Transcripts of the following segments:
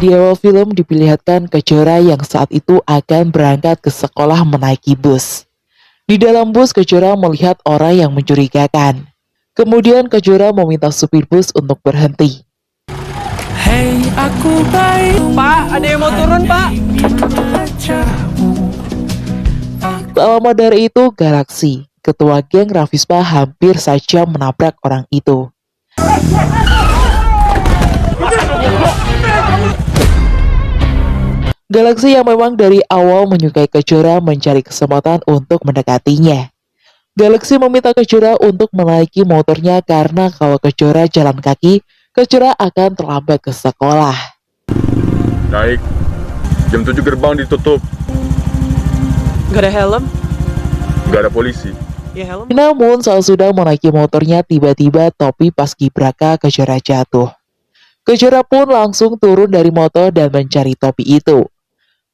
Di awal film diperlihatkan Kejora yang saat itu akan berangkat ke sekolah menaiki bus. Di dalam bus Kejora melihat orang yang mencurigakan. Kemudian Kejora meminta supir bus untuk berhenti. Hey, aku baik. Pak, ada yang mau turun, Pak. Tak lama dari itu, Galaxy, ketua geng Rafispa, hampir saja menabrak orang itu. Galaxy yang memang dari awal menyukai Kejora mencari kesempatan untuk mendekatinya. Galaxy meminta Kejora untuk menaiki motornya karena kalau Kejora jalan kaki, Kejora akan terlambat ke sekolah. Naik, jam 7 gerbang ditutup, Gak ada helm? nggak ada polisi. Ya helm. Namun saat sudah menaiki motornya, tiba-tiba topi paskibraka Kejora jatuh. Kejora pun langsung turun dari motor dan mencari topi itu.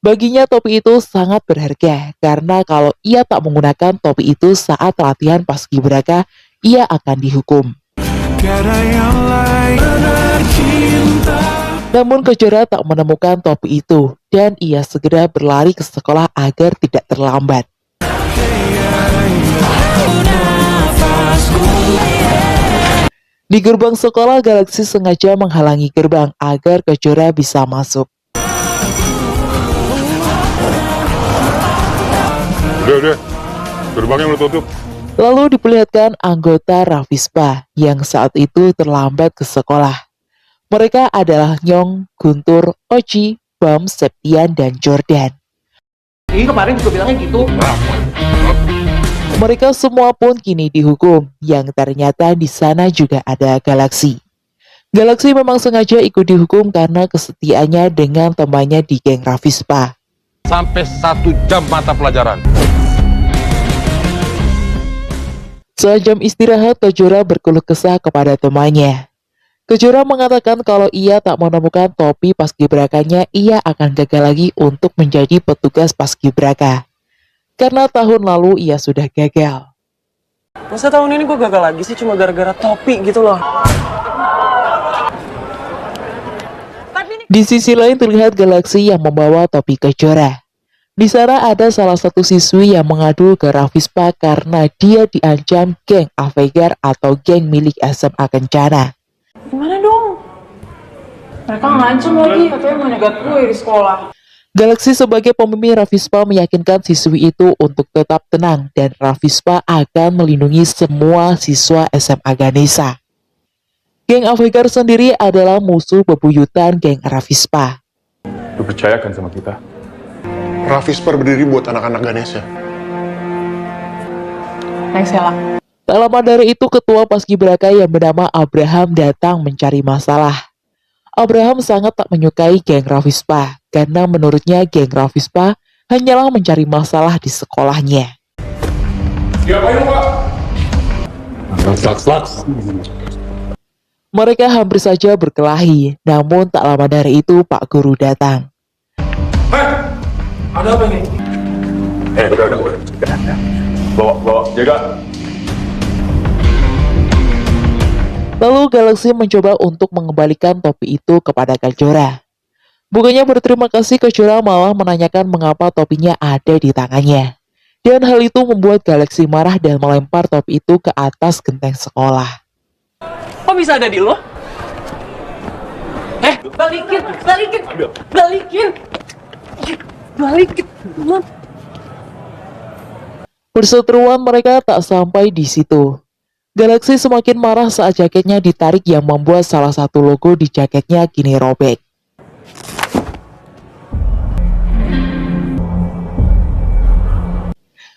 Baginya topi itu sangat berharga karena kalau ia tak menggunakan topi itu saat latihan paskibraka, ia akan dihukum. Namun Kejora tak menemukan topi itu dan ia segera berlari ke sekolah agar tidak terlambat. Di gerbang sekolah, Galaxy sengaja menghalangi gerbang agar Kejora bisa masuk. Udah, gerbangnya udah tutup. Lalu diperlihatkan anggota Rafispa yang saat itu terlambat ke sekolah. Mereka adalah Nyong, Guntur, Oci, Bam, Septian, dan Jordan. Kemarin juga bilangnya gitu. Mereka semua pun kini dihukum, yang ternyata di sana juga ada Galaxy. Galaxy memang sengaja ikut dihukum karena kesetiaannya dengan temannya di geng Rafispa. Sampai 1 jam mata pelajaran. Saat jam istirahat, Kejora berkeluh kesah kepada temannya. Kejora mengatakan kalau ia tak menemukan topi paskibrakanya, ia akan gagal lagi untuk menjadi petugas paskibraka. Karena tahun lalu ia sudah gagal. Masa tahun ini gue gagal lagi sih cuma gara-gara topi gitu loh. Di sisi lain terlihat Galaxy yang membawa topi Kejora. Di sana ada salah satu siswi yang mengadu ke Rafispa karena dia diancam geng Avegar atau geng milik SMA Kencana. Gimana dong? Mereka ngancam lagi, katanya mau nyegat gue di sekolah. Galaxy sebagai pemimpin Rafispa meyakinkan siswi itu untuk tetap tenang dan Rafispa akan melindungi semua siswa SMA Ganesha. Geng Avegar sendiri adalah musuh bebuyutan geng Rafispa. Lu percaya kan sama kita? Rafispa berdiri buat anak-anak Ganesha. Thanks ya lah. Tak lama dari itu, ketua paskibraka yang bernama Abraham datang mencari masalah. Abraham sangat tak menyukai geng Rafispa, karena menurutnya geng Rafispa hanyalah mencari masalah di sekolahnya. Diapain lu, Pak? Laks. Mereka hampir saja berkelahi, namun tak lama dari itu Pak Guru datang. Ada apa nih? Udah. Bawa, jaga. Lalu Galaxy mencoba untuk mengembalikan topi itu kepada Kejora. Bukannya berterima kasih, Kejora malah menanyakan mengapa topinya ada di tangannya. Dan hal itu membuat Galaxy marah dan melempar topi itu ke atas genteng sekolah. Kok bisa ada di lo? Balikin. Perseteruan mereka tak sampai di situ. Galaxy semakin marah saat jaketnya ditarik yang membuat salah satu logo di jaketnya kini robek.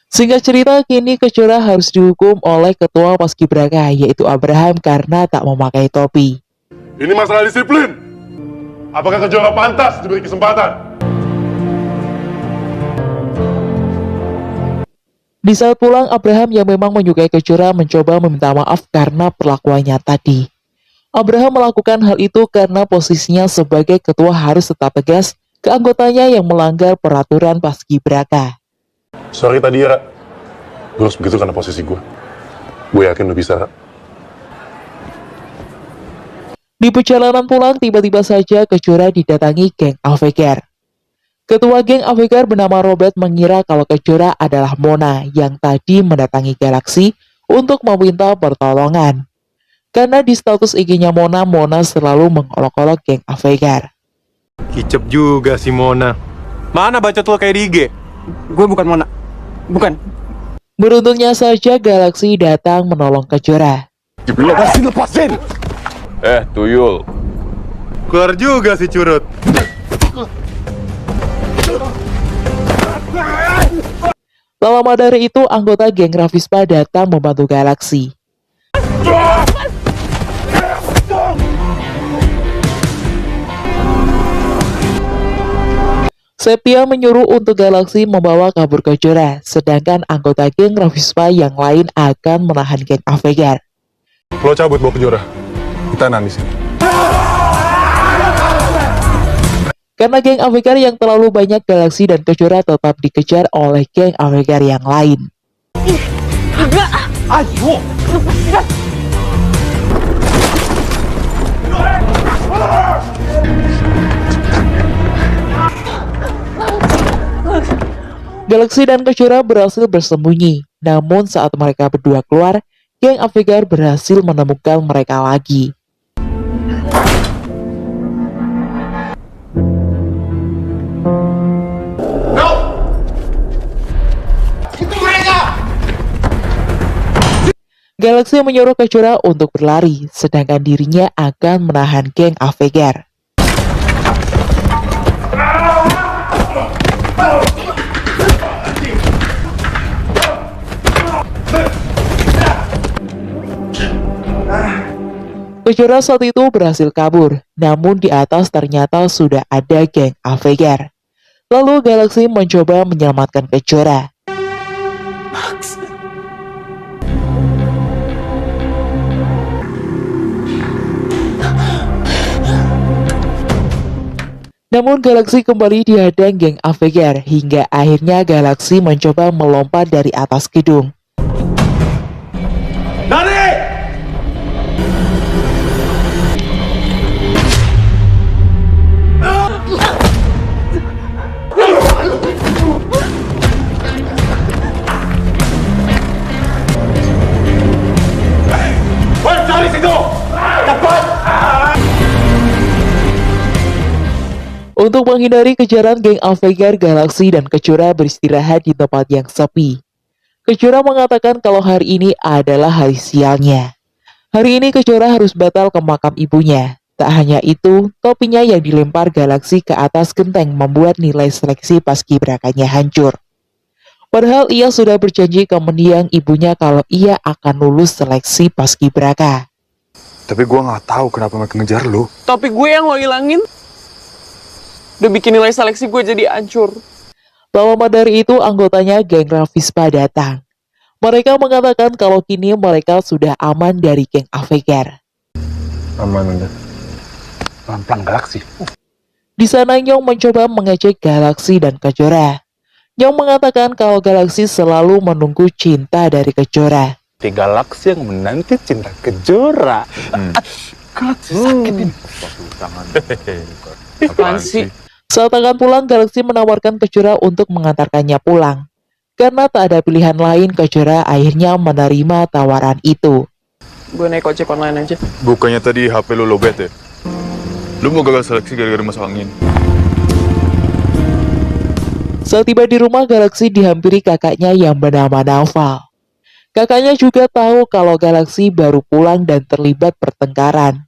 Singkat cerita, kini Kejora harus dihukum oleh ketua paskibraka yaitu Abraham karena tak memakai topi. Ini masalah disiplin. Apakah Kejora pantas diberi kesempatan? Di saat pulang, Abraham yang memang menyukai Kejora mencoba meminta maaf karena perlakuannya tadi. Abraham melakukan hal itu karena posisinya sebagai ketua harus tetap tegas ke anggotanya yang melanggar peraturan paskibraka. Sorry tadi ya, gue harus begitu karena posisi gue. Gue yakin lu bisa. Di perjalanan pulang, tiba-tiba saja Kejora didatangi geng Avenger. Ketua geng Avenger bernama Robert mengira kalau Kejora adalah Mona yang tadi mendatangi Galaxy untuk meminta pertolongan. Karena di status IG-nya Mona, Mona selalu mengolok-olok geng Avenger. Kicep juga si Mona. Mana bacot lo kayak di IG? Gue bukan Mona. Bukan. Beruntungnya saja Galaxy datang menolong Kejora. Lepasin! Tuyul. Keluar juga si curut. Tak lama dari itu, anggota geng Ravispa datang membantu Galaxy. Sepia menyuruh untuk Galaxy membawa kabur Kejora, sedangkan anggota geng Ravispa yang lain akan menahan geng Avenger. Lo cabut bawa Kejora. Kita tahan di sini. Karena geng Avenger yang terlalu banyak, Galaxy dan Kejora tetap dikejar oleh geng Avenger yang lain. Ayo. Galaxy dan Kejora berhasil bersembunyi, namun saat mereka berdua keluar, geng Avenger berhasil menemukan mereka lagi. Galaxy menyuruh Kejora untuk berlari, sedangkan dirinya akan menahan geng Avenger. Kejora saat itu berhasil kabur, namun di atas ternyata sudah ada geng Avenger. Lalu Galaxy mencoba menyelamatkan Kejora. Namun Galaxy kembali dihadang geng Avenger hingga akhirnya Galaxy mencoba melompat dari atas gedung. Untuk menghindari kejaran geng Avenger, Galaxy dan Kejora beristirahat di tempat yang sepi. Kejora mengatakan kalau hari ini adalah hari sialnya. Hari ini Kejora harus batal ke makam ibunya. Tak hanya itu, topinya yang dilempar Galaxy ke atas genteng membuat nilai seleksi paskibrakanya hancur. Padahal ia sudah berjanji ke mendiang ibunya kalau ia akan lulus seleksi paskibraka. Tapi gue nggak tahu kenapa mereka ngejar lu. Topik gue yang lo ilangin udah bikin nilai seleksi gue jadi hancur. Tak lama dari itu, anggotanya geng Ravispa datang. Mereka mengatakan kalau kini mereka sudah aman dari geng Avenger. Aman udah. Pelan-pelan Galaxy. Di sana Nyong mencoba mengejek Galaxy dan Kejora. Nyong mengatakan kalau Galaxy selalu menunggu cinta dari Kejora. Di Galaxy yang menanti cinta Kejora. Galaxy sakit ini. Apaan sih? Saat akan pulang, Galaxy menawarkan Kejora untuk mengantarkannya pulang. Karena tak ada pilihan lain, Kejora akhirnya menerima tawaran itu. Gue naik ojek online aja. Bukannya tadi HP lu lowbat ya? Lu mau gagal seleksi gara-gara masalah angin? Saat tiba di rumah, Galaxy dihampiri kakaknya yang bernama Naufal. Kakaknya juga tahu kalau Galaxy baru pulang dan terlibat pertengkaran.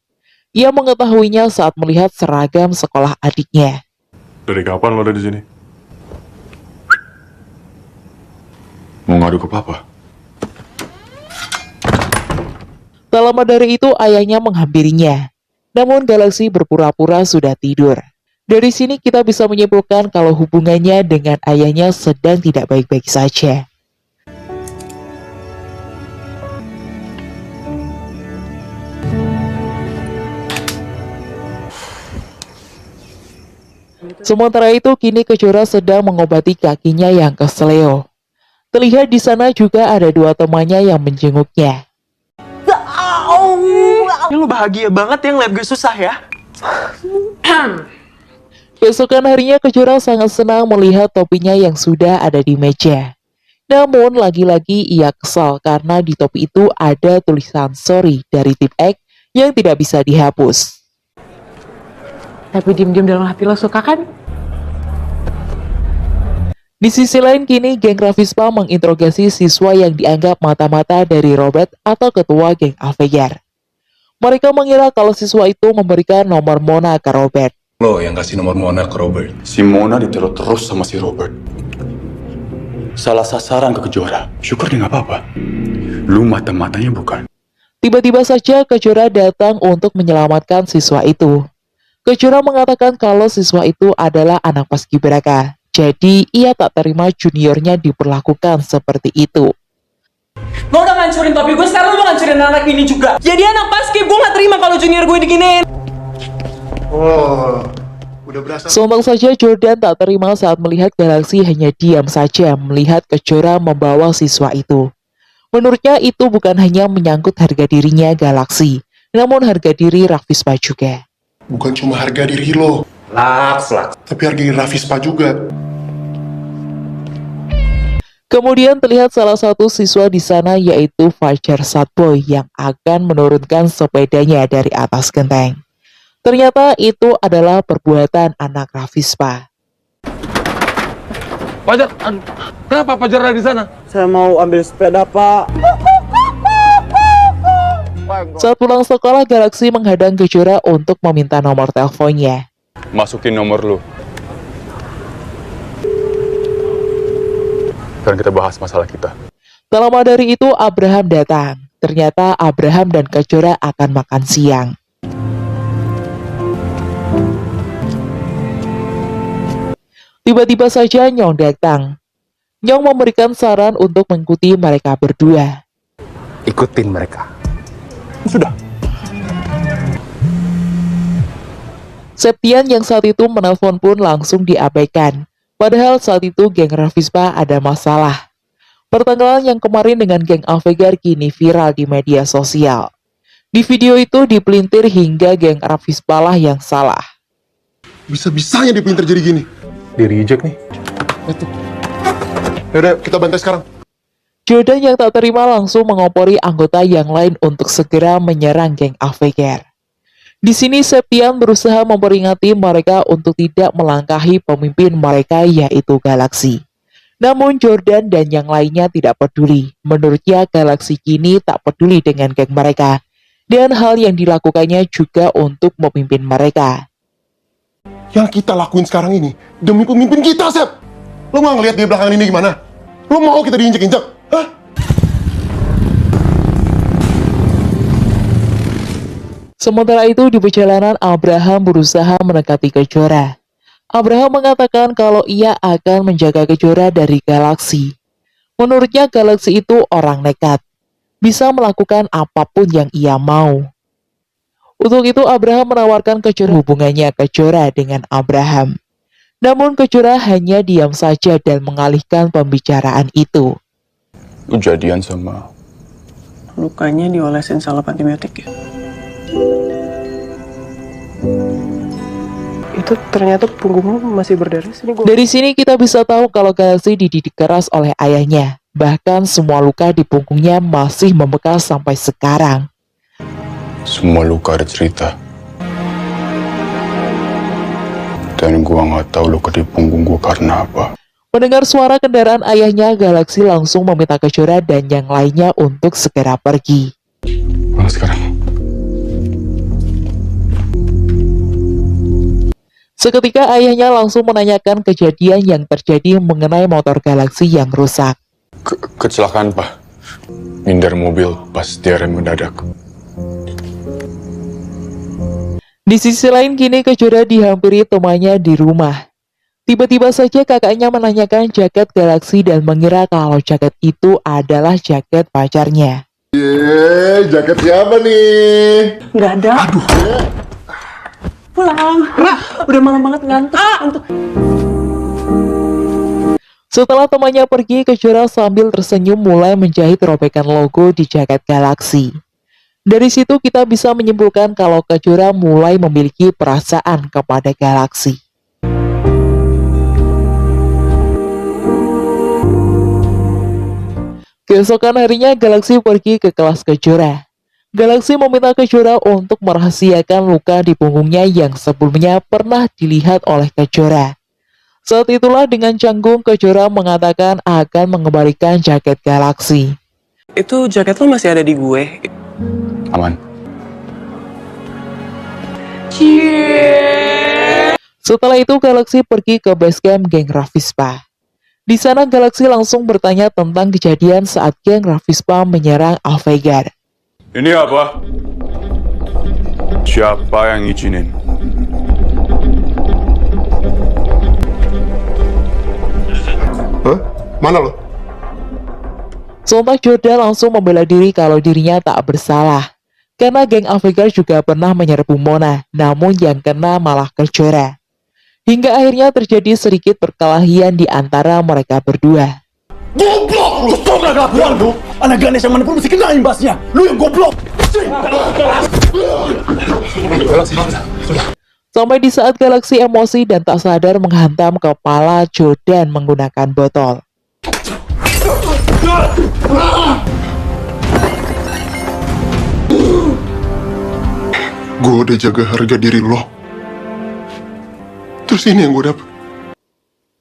Ia mengetahuinya saat melihat seragam sekolah adiknya. Dari kapan lo ada di sini? Mau ngadu ke papa? Tak lama dari itu, ayahnya menghampirinya. Namun Galaxy berpura-pura sudah tidur. Dari sini kita bisa menyimpulkan kalau hubungannya dengan ayahnya sedang tidak baik-baik saja. Sementara itu, kini Kejora sedang mengobati kakinya yang kesleo. Terlihat di sana juga ada dua temannya yang menjenguknya. Lu bahagia banget ya ngeliat gue susah ya. Keesokan harinya Kejora sangat senang melihat topinya yang sudah ada di meja. Namun lagi-lagi ia kesal karena di topi itu ada tulisan sorry dari Tip X yang tidak bisa dihapus. Tapi diem-diem dalam hati lo suka kan? Di sisi lain kini geng Rafispa menginterogasi siswa yang dianggap mata-mata dari Robert atau ketua geng Avenger. Mereka mengira kalau siswa itu memberikan nomor Mona ke Robert. Lo yang kasih nomor Mona ke Robert. Si Mona diteror terus sama si Robert. Salah sasaran ke Kejora. Syukur dia nggak apa-apa. Lu mata-matanya bukan. Tiba-tiba saja Kejora datang untuk menyelamatkan siswa itu. Kejora mengatakan kalau siswa itu adalah anak paskibraka. Jadi ia tak terima juniornya diperlakukan seperti itu. Lo udah ngancurin topi gue, sekarang lo mau ngancurin anak ini juga. Jadi anak paskib, gue gak terima kalau junior gue diginiin. Oh, udah berasa. Sontak saja Jordan tak terima saat melihat Galaxy hanya diam saja melihat Kejora membawa siswa itu. Menurutnya itu bukan hanya menyangkut harga dirinya Galaxy, namun harga diri Rafispa juga. Bukan cuma harga diri lo, Laks. tapi harga diri Rafispa juga. Kemudian terlihat salah satu siswa di sana yaitu Fajar Sadboy yang akan menurunkan sepedanya dari atas genteng. Ternyata itu adalah perbuatan anak Rafispa. Fajar, kenapa Fajar ada di sana? Saya mau ambil sepeda, Pak. Saat pulang sekolah, Galaxy menghadang Kejora untuk meminta nomor teleponnya. Masukin nomor lu. Sekarang kita bahas masalah kita. Tak lama dari itu, Abraham datang. Ternyata Abraham dan Kejora akan makan siang. Tiba-tiba saja Nyong datang. Nyong memberikan saran untuk mengikuti mereka berdua. Ikutin mereka. Septian yang saat itu menelpon pun langsung diabaikan. Padahal saat itu geng Rafispa ada masalah. Pertengkaran yang kemarin dengan geng Avenger kini viral di media sosial. Di video itu dipelintir hingga geng Rafispa lah yang salah. Bisa-bisanya dipelintir jadi gini. Di reject nih. Yaudah, kita bantai sekarang. Jordan yang tak terima langsung mengompori anggota yang lain untuk segera menyerang geng Avenger. Di sini Septian berusaha memperingati mereka untuk tidak melangkahi pemimpin mereka yaitu Galaxy. Namun Jordan dan yang lainnya tidak peduli. Menurutnya Galaxy kini tak peduli dengan geng mereka. Dan hal yang dilakukannya juga untuk memimpin mereka. Yang kita lakuin sekarang ini demi pemimpin kita, Sep. Lo nggak ngeliat di belakang ini gimana? Lo mau kita diinjek-injek? Hah? Sementara itu di perjalanan Abraham berusaha mendekati Kejora. Abraham mengatakan kalau ia akan menjaga Kejora dari Galaxy. Menurutnya Galaxy itu orang nekat, bisa melakukan apapun yang ia mau. Untuk itu Abraham menawarkan Kejora hubungannya Kejora dengan Abraham. Namun Kejora hanya diam saja dan mengalihkan pembicaraan itu. Lu jadian sama... Lukanya diolesin salep antibiotik ya? Itu ternyata punggungmu masih berdarah. Sini gua... Dari sini kita bisa tahu kalau Galaxy dididik keras oleh ayahnya. Bahkan semua luka di punggungnya masih membekas sampai sekarang. Semua luka ada cerita. Dan gua nggak tahu luka di punggung gua karena apa. Mendengar suara kendaraan ayahnya, Galaxy langsung meminta Kejora dan yang lainnya untuk segera pergi. Mana sekarang? Seketika ayahnya langsung menanyakan kejadian yang terjadi mengenai motor Galaxy yang rusak. Kecelakaan, Pak. Hindar mobil pas dia rem mendadak. Di sisi lain kini Kejora dihampiri temannya di rumah. Tiba-tiba saja kakaknya menanyakan jaket Galaxy dan mengira kalau jaket itu adalah jaket pacarnya. Jaket siapa nih? Nggak ada. Aduh. Pulang. Udah malam banget ngantuk. Setelah temannya pergi, Kejora sambil tersenyum mulai menjahit robekan logo di jaket Galaxy. Dari situ kita bisa menyimpulkan kalau Kejora mulai memiliki perasaan kepada Galaxy. Keesokan harinya Galaxy pergi ke kelas Kejora. Galaxy meminta Kejora untuk merahasiakan luka di punggungnya yang sebelumnya pernah dilihat oleh Kejora. Saat itulah dengan canggung Kejora mengatakan akan mengembalikan jaket Galaxy. Itu jaket lo masih ada di gue. Aman. Setelah itu Galaxy pergi ke basecamp geng Ravispa. Di sana Galaxy langsung bertanya tentang kejadian saat geng Ravispa menyerang Alveigar. Ini apa? Siapa yang izinin? Hah? Mana lo? Sontak Jordan langsung membela diri kalau dirinya tak bersalah. Karena geng Alveigar juga pernah menyerbu Mona, namun yang kena malah Kejora. Hingga akhirnya terjadi sedikit perkelahian di antara mereka berdua. Goblok lu, stop kelakuan lu. Anak Ganesh yang mana pun mesti kena imbasnya. Lu yang goblok. Sampai di saat Galaxy emosi dan tak sadar menghantam kepala Jordan menggunakan botol. Gue udah jaga harga diri lo. Terus ini yang gue dapet.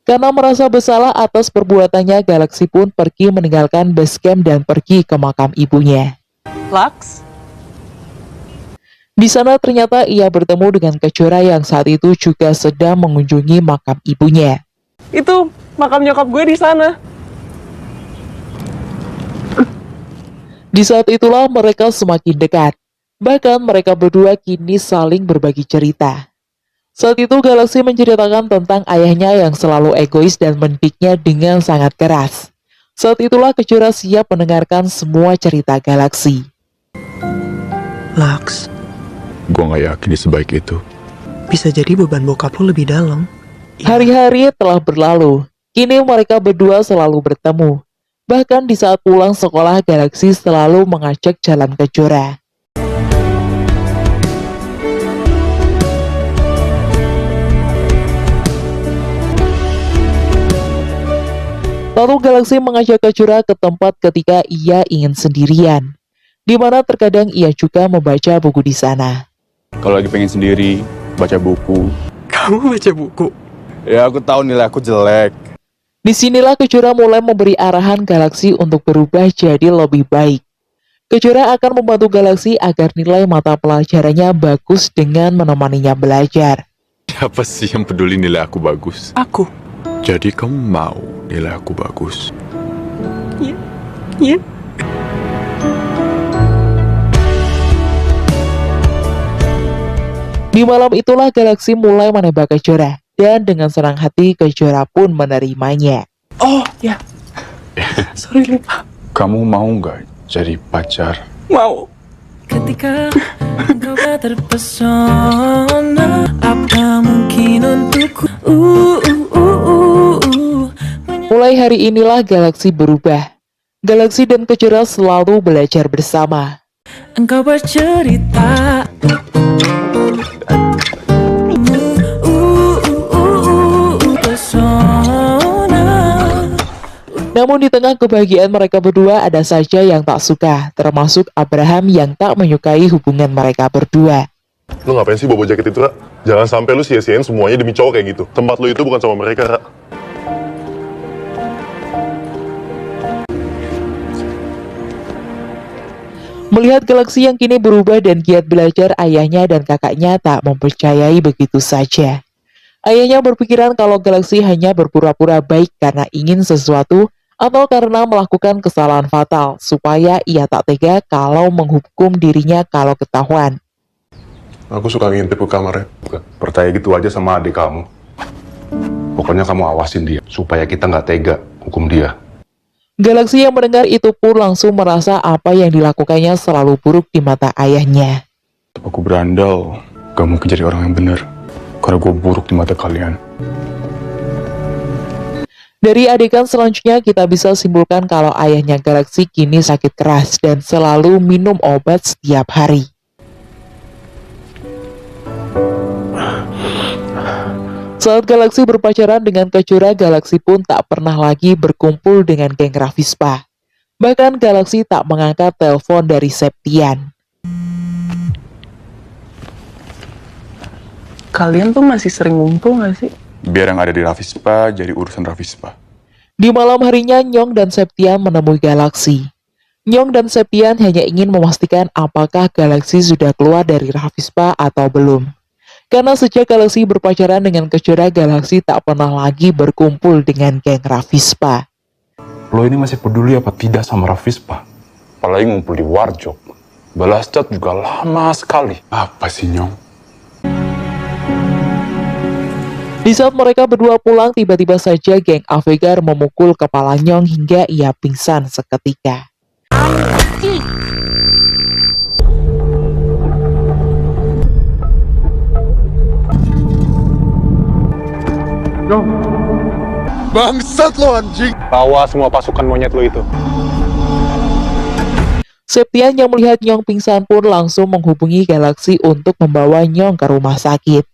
Karena merasa bersalah atas perbuatannya, Galaxy pun pergi meninggalkan basecamp dan pergi ke makam ibunya. Lux? Di sana ternyata ia bertemu dengan Kejora yang saat itu juga sedang mengunjungi makam ibunya. Itu makam nyokap gue di sana. Di saat itulah mereka semakin dekat. Bahkan mereka berdua kini saling berbagi cerita. Saat itu Galaxy menceritakan tentang ayahnya yang selalu egois dan mendidiknya dengan sangat keras. Saat itulah Kejora siap mendengarkan semua cerita Galaxy. Lux, Gue gak yakin dia sebaik itu. bisa jadi beban bokap lo lebih dalam. Hari-hari telah berlalu. Kini mereka berdua selalu bertemu. Bahkan di saat pulang sekolah, Galaxy selalu mengajak jalan Kejora. Lalu Galaxy mengajak Kejora ke tempat ketika ia ingin sendirian, di mana terkadang ia juga membaca buku di sana. Kalau lagi pengen sendiri, baca buku. Kamu baca buku? Ya aku tahu nilai aku jelek. Disinilah Kejora mulai memberi arahan Galaxy untuk berubah jadi lebih baik. Kejora akan membantu Galaxy agar nilai mata pelajarannya bagus dengan menemaninya belajar. Siapa sih yang peduli nilai aku bagus? Aku. Jadi kamu mau nilai aku bagus? Iya. Di malam itulah Galaxy mulai menembak Kejora, dan dengan senang hati Kejora pun menerimanya. Oh, ya. Sorry, lupa. Kamu mau nggak jadi pacar? Mau. Ketika engkau terpesona, apa mungkin untukku? Mulai hari inilah Galaxy berubah. Galaxy dan Kejora selalu belajar bersama. Engkau bercerita. Namun di tengah kebahagiaan mereka berdua ada saja yang tak suka, termasuk Abraham yang tak menyukai hubungan mereka berdua. Lu ngapain sih bawa jaket itu, Ra? Jangan sampai lu sia-siain semuanya demi cowok kayak gitu. Tempat lu itu bukan sama mereka, Ra. Melihat Galaxy yang kini berubah dan giat belajar, ayahnya dan kakaknya tak mempercayai begitu saja. Ayahnya berpikiran kalau Galaxy hanya berpura-pura baik karena ingin sesuatu atau karena melakukan kesalahan fatal, supaya ia tak tega kalau menghukum dirinya kalau ketahuan. Aku suka ngintip ke kamarnya. Percaya gitu aja sama adik kamu. Pokoknya kamu awasin dia, supaya kita nggak tega hukum dia. Galaxy yang mendengar itu pun langsung merasa apa yang dilakukannya selalu buruk di mata ayahnya. Aku berandal, gak mungkin jadi orang yang benar. Karena gue buruk di mata kalian. Dari adegan selanjutnya kita bisa simpulkan kalau ayahnya Galaxy kini sakit keras dan selalu minum obat setiap hari. Saat Galaxy berpacaran dengan Kejora, Galaxy pun tak pernah lagi berkumpul dengan geng Ravispa. Bahkan Galaxy tak mengangkat telepon dari Septian. Kalian tuh masih sering ngumpul gak sih? Biar yang ada di Ravispa jadi urusan Ravispa. Di malam harinya, Nyong dan Septian menemui Galaxy. Nyong dan Septian hanya ingin memastikan apakah Galaxy sudah keluar dari Ravispa atau belum. Karena sejak Galaxy berpacaran dengan Kejora, Galaxy tak pernah lagi berkumpul dengan geng Ravispa. Lo ini masih peduli apa tidak sama Ravispa? Apalagi ngumpul di Warjok. Balas chat juga lama sekali. Apa sih, Nyong? Di saat mereka berdua pulang, tiba-tiba saja geng Avegar memukul kepala Nyong hingga ia pingsan seketika. Bangsat lo anjing! Bawa semua pasukan monyet lo itu. Septian yang melihat Nyong pingsan pun langsung menghubungi Galaxy untuk membawa Nyong ke rumah sakit.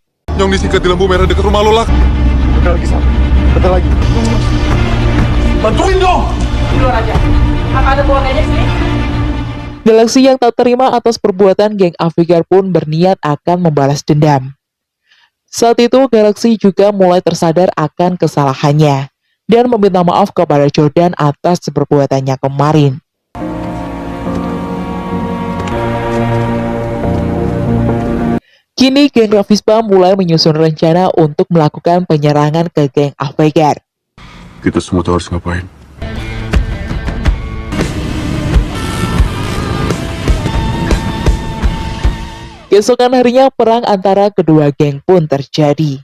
Nyong disikat di lampu merah dekat rumah lo, Lak. Bentar lagi, Sam. Bentar lagi. Bantuin dong! Di luar aja. Apa ada keluarganya sini? Galaxy yang tak terima atas perbuatan geng Avegar pun berniat akan membalas dendam. Saat itu Galaxy juga mulai tersadar akan kesalahannya dan meminta maaf kepada Jordan atas perbuatannya kemarin. Kini geng Ravispa mulai menyusun rencana untuk melakukan penyerangan ke geng Avegar. Kita semua tahu harus ngapain. Keesokan harinya perang antara kedua geng pun terjadi.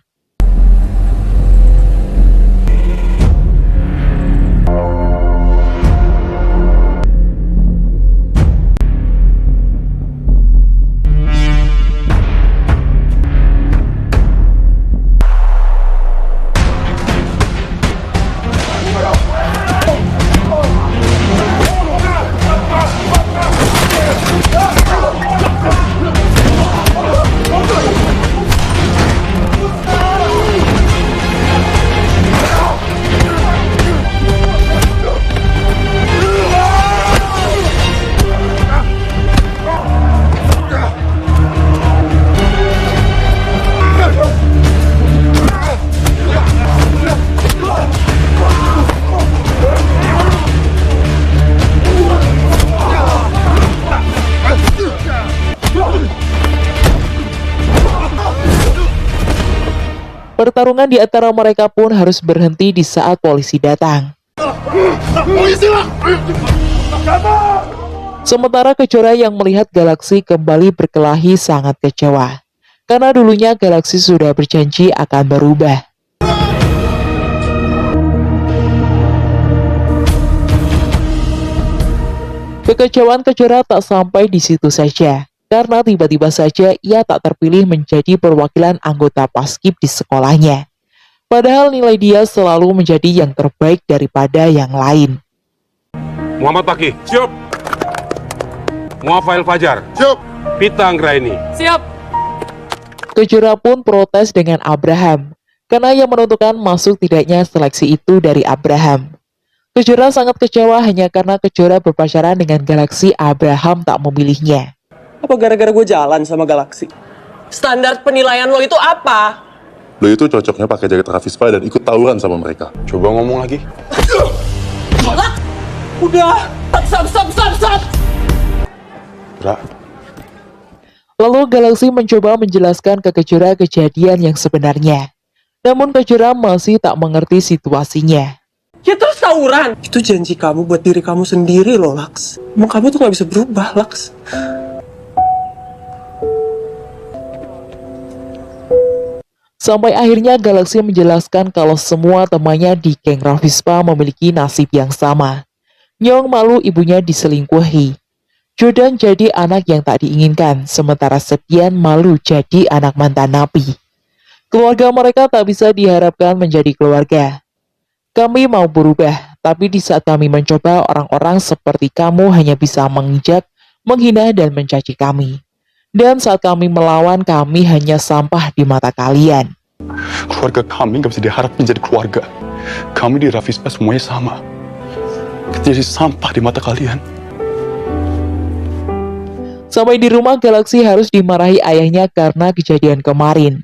Pertarungan di antara mereka pun harus berhenti di saat polisi datang. Sementara Kejora yang melihat Galaxy kembali berkelahi sangat kecewa. Karena dulunya Galaxy sudah berjanji akan berubah. Kekecewaan Kejora tak sampai di situ saja. Karena tiba-tiba saja ia tak terpilih menjadi perwakilan anggota Paskib di sekolahnya. Padahal nilai dia selalu menjadi yang terbaik daripada yang lain. Muhammad Paki, siap. Muafail Fajar, Siap! Pita Anggraini. Siap. Kejora pun protes dengan Abraham, karena ia menentukan masuk tidaknya seleksi itu dari Abraham. Kejora sangat kecewa hanya karena Kejora berpacaran dengan Galaxy, Abraham tak memilihnya. Apa gara-gara gue jalan sama Galaxy? Standar penilaian lo itu apa? Lo itu cocoknya pakai jaket Ravispa dan ikut tawuran sama mereka. Coba ngomong lagi. Udah. Stop. Ra, Lalu Galaxy mencoba menjelaskan ke Kejora kejadian yang sebenarnya. Namun Kejora masih tak mengerti situasinya. Ya terus tawuran. Itu janji kamu buat diri kamu sendiri loh, Laks. Emang kamu tuh gak bisa berubah, Laks. Sampai akhirnya Galaxy menjelaskan kalau semua temannya di geng Ravispa memiliki nasib yang sama. Nyong malu ibunya diselingkuhi. Jordan jadi anak yang tak diinginkan, sementara Septian malu jadi anak mantan napi. Keluarga mereka tak bisa diharapkan menjadi keluarga. Kami mau berubah, tapi di saat kami mencoba, orang-orang seperti kamu hanya bisa menginjak, menghina, dan mencaci kami. Dan saat kami melawan, kami hanya sampah di mata kalian. Keluarga kami nggak bisa diharap menjadi keluarga. Kami di Rafispa semuanya sama. Kita jadi sampah di mata kalian. Sampai di rumah, Galaxy harus dimarahi ayahnya karena kejadian kemarin.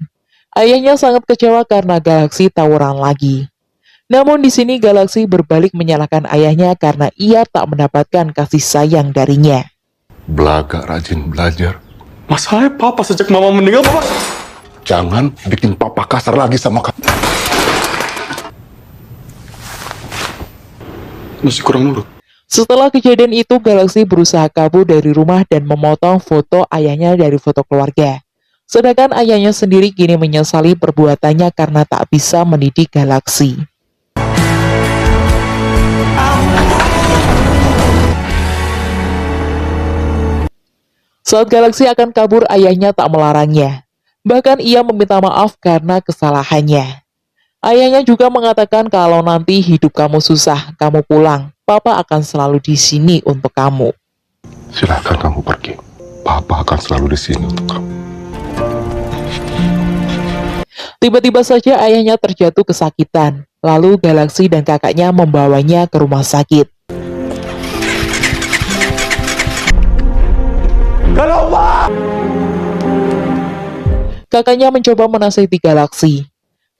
Ayahnya sangat kecewa karena Galaxy tawuran lagi. Namun di sini Galaxy berbalik menyalahkan ayahnya karena ia tak mendapatkan kasih sayang darinya. Belaga rajin belajar. Masalahnya papa sejak mama meninggal, papa... Jangan bikin papa kasar lagi sama kamu. Masih kurang nurut. Setelah kejadian itu, Galaxy berusaha kabur dari rumah dan memotong foto ayahnya dari foto keluarga. Sedangkan ayahnya sendiri kini menyesali perbuatannya karena tak bisa mendidik Galaxy. Saat Galaxy akan kabur, ayahnya tak melarangnya. Bahkan ia meminta maaf karena kesalahannya. Ayahnya juga mengatakan kalau nanti hidup kamu susah, kamu pulang. Papa akan selalu di sini untuk kamu. Silahkan kamu pergi. Papa akan selalu di sini untuk kamu. Tiba-tiba saja ayahnya terjatuh kesakitan. Lalu Galaxy dan kakaknya membawanya ke rumah sakit. Kakaknya mencoba menasihati Galaxy.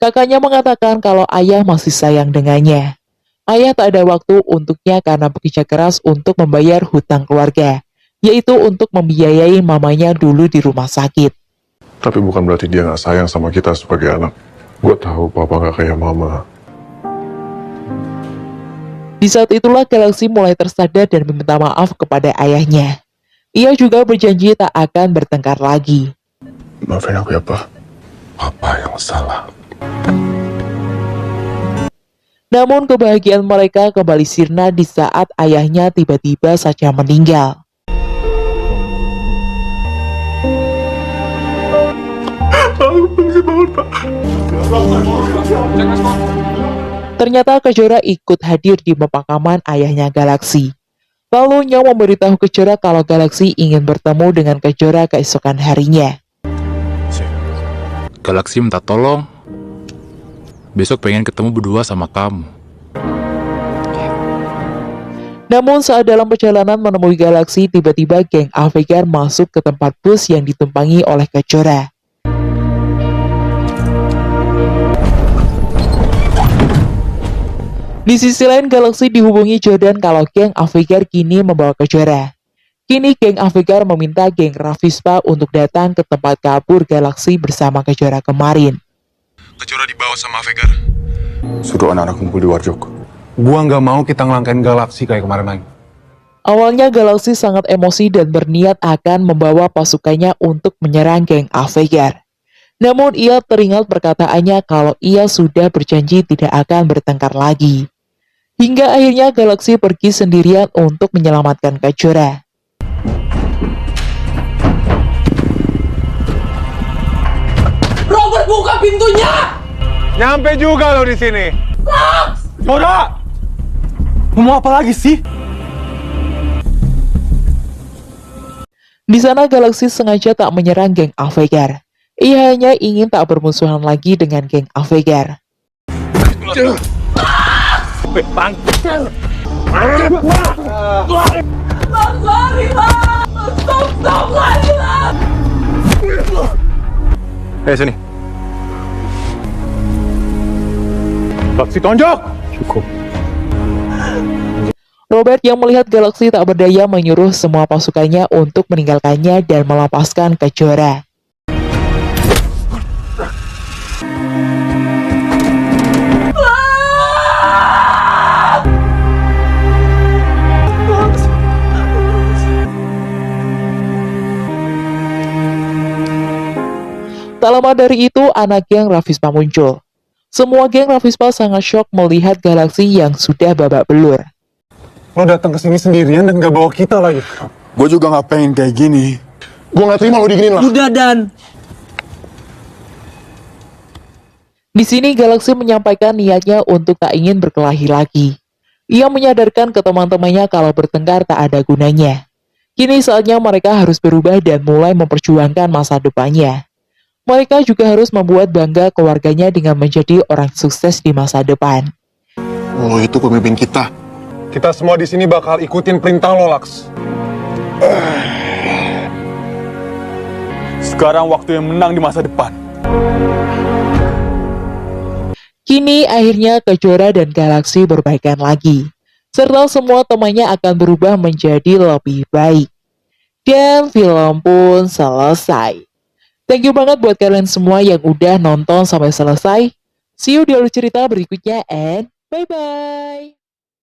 Kakaknya mengatakan kalau ayah masih sayang dengannya. Ayah tak ada waktu untuknya karena bekerja keras untuk membayar hutang keluarga, yaitu untuk membiayai mamanya dulu di rumah sakit. Tapi bukan berarti dia nggak sayang sama kita sebagai anak. Gue tahu papa nggak kayak mama. Di saat itulah Galaxy mulai tersadar dan meminta maaf kepada ayahnya. Ia juga berjanji tak akan bertengkar lagi. Maafin aku ya, Pak. Papa yang salah. Namun kebahagiaan mereka kembali sirna di saat ayahnya tiba-tiba saja meninggal. Ternyata Kejora ikut hadir di pemakaman ayahnya Galaxy. Lalu Nyo memberitahu Kejora kalau Galaxy ingin bertemu dengan Kejora keesokan harinya. Galaxy minta tolong. Besok pengen ketemu berdua sama kamu. Namun saat dalam perjalanan menemui Galaxy, tiba-tiba geng Avegar masuk ke tempat bus yang ditumpangi oleh Kejora. Di sisi lain, Galaxy dihubungi Jordan kalau geng Avegar kini membawa Kejora. Kini geng Avegar meminta geng Rafispa untuk datang ke tempat kabur Galaxy bersama Kejora kemarin. Kejora dibawa sama Avegar. Suruh anak-anak kumpul di Warjok. Gua nggak mau kita ngelangkain Galaxy kayak kemarin lagi. Awalnya Galaxy sangat emosi dan berniat akan membawa pasukannya untuk menyerang geng Avegar. Namun ia teringat perkataannya kalau ia sudah berjanji tidak akan bertengkar lagi. Hingga akhirnya Galaxy pergi sendirian untuk menyelamatkan Kejora. Robert, buka pintunya! Nyampe juga lo di sini. Joda! Mau apa lagi sih? Di sana Galaxy sengaja tak menyerang geng Avegar. Ia hanya ingin tak bermusuhan lagi dengan geng Avegar. Sini. Galaxy tonjok! Cukup. Robert yang melihat Galaxy tak berdaya menyuruh semua pasukannya untuk meninggalkannya dan melepaskan Kejora. Tak lama dari itu, anak geng Rafispa muncul. Semua geng Rafispa sangat syok melihat Galaxy yang sudah babak belur. Lo datang ke sini sendirian dan gak bawa kita lagi. Gue juga nggak pengen kayak gini. Gue nggak terima lo diginiin lah. Udah, Dan. Di sini Galaxy menyampaikan niatnya untuk tak ingin berkelahi lagi. Ia menyadarkan ke teman-temannya kalau bertengkar tak ada gunanya. Kini saatnya mereka harus berubah dan mulai memperjuangkan masa depannya. Mereka juga harus membuat bangga keluarganya dengan menjadi orang sukses di masa depan. Lo itu pemimpin kita. Kita semua di sini bakal ikutin perintah lo, Laks. Sekarang waktu yang menang di masa depan. Kini akhirnya Kejora dan Galaxy berbaikan lagi, serta semua temannya akan berubah menjadi lebih baik. Dan film pun selesai. Thank you banget buat kalian semua yang udah nonton sampai selesai. See you di alur cerita berikutnya and bye-bye.